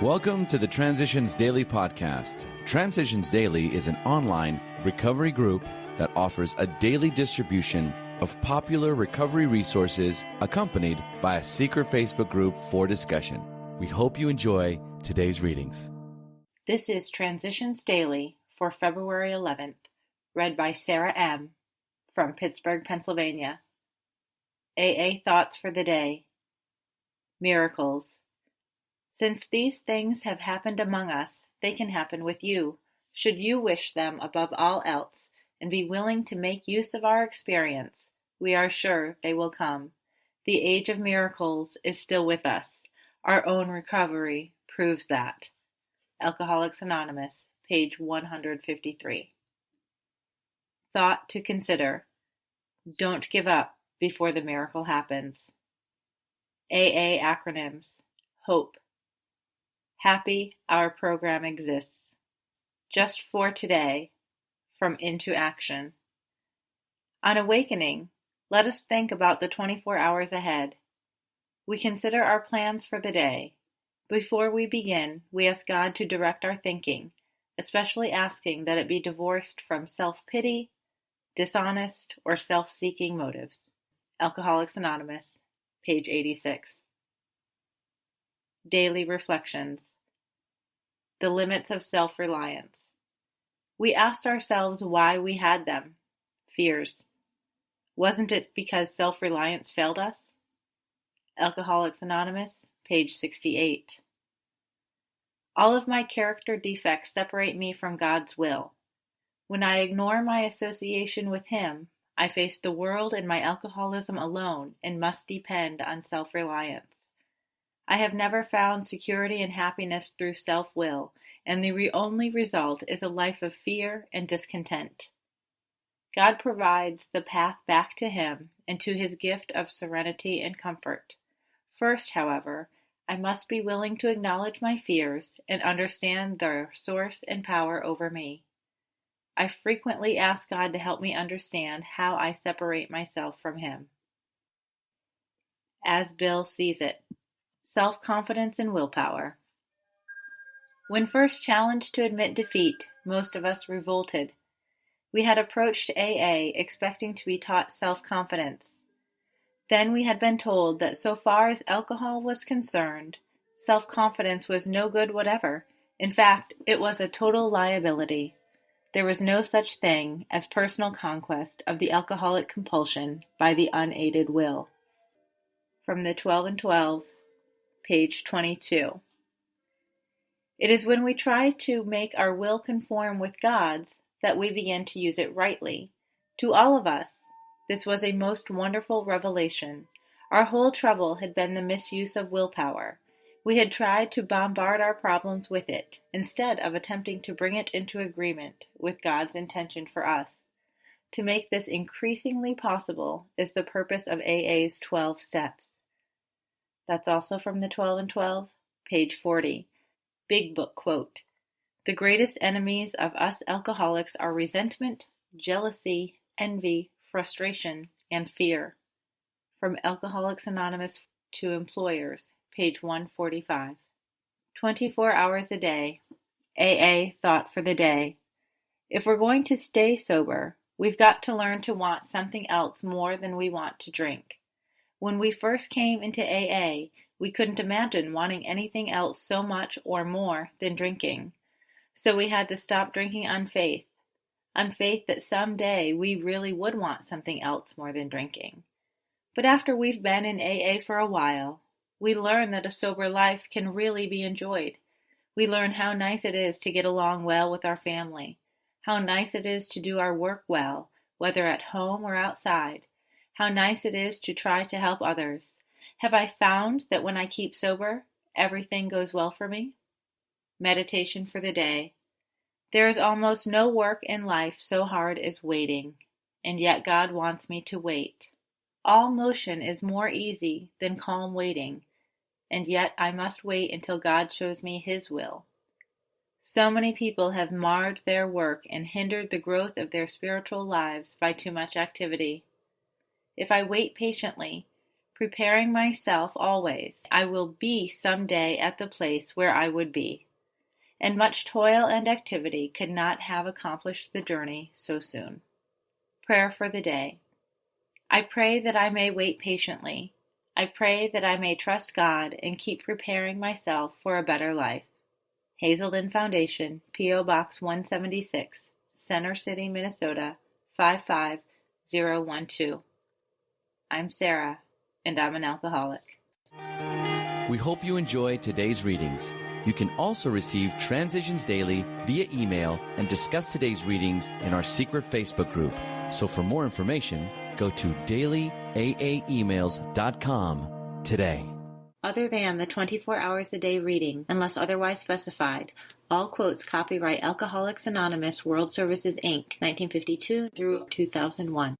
Welcome to the Transitions Daily podcast. Transitions Daily is an online recovery group that offers a daily distribution of popular recovery resources accompanied by a secret Facebook group for discussion. We hope you enjoy today's readings. This is Transitions Daily for February 11th, read by Sarah M. from Pittsburgh, Pennsylvania. AA Thoughts for the Day. Miracles. Since these things have happened among us, they can happen with you, should you wish them above all else, and be willing to make use of our experience. We are sure they will come. The age of miracles is still with us. Our own recovery proves that. Alcoholics Anonymous, page 153. Thought to consider. Don't give up before the miracle happens. AA acronyms. HOPE. Happy our program exists. Just for today. From Into Action. On awakening, let us think about the 24 hours ahead. We consider our plans for the day. Before we begin, we ask God to direct our thinking, especially asking that it be divorced from self-pity, dishonest, or self-seeking motives. Alcoholics Anonymous, page 86. Daily Reflections. The limits of self-reliance. We asked ourselves why we had them. Fears. Wasn't it because self-reliance failed us? Alcoholics Anonymous, page 68. All of my character defects separate me from God's will. When I ignore my association with Him, I face the world and my alcoholism alone and must depend on self-reliance. I have never found security and happiness through self-will, and the only result is a life of fear and discontent. God provides the path back to Him and to His gift of serenity and comfort. First, however, I must be willing to acknowledge my fears and understand their source and power over me. I frequently ask God to help me understand how I separate myself from Him. As Bill sees it. Self-confidence and willpower. When first challenged to admit defeat, most of us revolted. We had approached AA expecting to be taught self-confidence. Then we had been told that so far as alcohol was concerned, self-confidence was no good whatever. In fact, it was a total liability. There was no such thing as personal conquest of the alcoholic compulsion by the unaided will. From the 12 and 12, page 22. It is when we try to make our will conform with God's that we begin to use it rightly. To all of us, this was a most wonderful revelation. Our whole trouble had been the misuse of willpower. We had tried to bombard our problems with it, instead of attempting to bring it into agreement with God's intention for us. To make this increasingly possible is the purpose of AA's 12 steps. That's also from the 12 and 12, page 40. Big Book quote. The greatest enemies of us alcoholics are resentment, jealousy, envy, frustration, and fear. From Alcoholics Anonymous to Employers, page 145. 24 hours a day. AA Thought for the Day. If we're going to stay sober, we've got to learn to want something else more than we want to drink. When we first came into AA, we couldn't imagine wanting anything else so much or more than drinking. So we had to stop drinking on faith that someday we really would want something else more than drinking. But after we've been in AA for a while, we learn that a sober life can really be enjoyed. We learn how nice it is to get along well with our family, how nice it is to do our work well, whether at home or outside, how nice it is to try to help others. Have I found that when I keep sober, everything goes well for me? Meditation for the day. There is almost no work in life so hard as waiting, and yet God wants me to wait. All motion is more easy than calm waiting, and yet I must wait until God shows me His will. So many people have marred their work and hindered the growth of their spiritual lives by too much activity. If I wait patiently, preparing myself always. I will be some day at the place where I would be, and much toil and activity could not have accomplished the journey so soon. Prayer for the day. I pray that I may wait patiently. I pray that I may trust God and keep preparing myself for a better life. Hazelden Foundation, P.O. Box 176, Center City, Minnesota 55012. I'm Sarah, and I'm an alcoholic. We hope you enjoyed today's readings. You can also receive Transitions Daily via email and discuss today's readings in our secret Facebook group. So for more information, go to dailyaaemails.com today. Other than the 24 hours a day reading, unless otherwise specified, all quotes copyright Alcoholics Anonymous World Services, Inc., 1952 through 2001.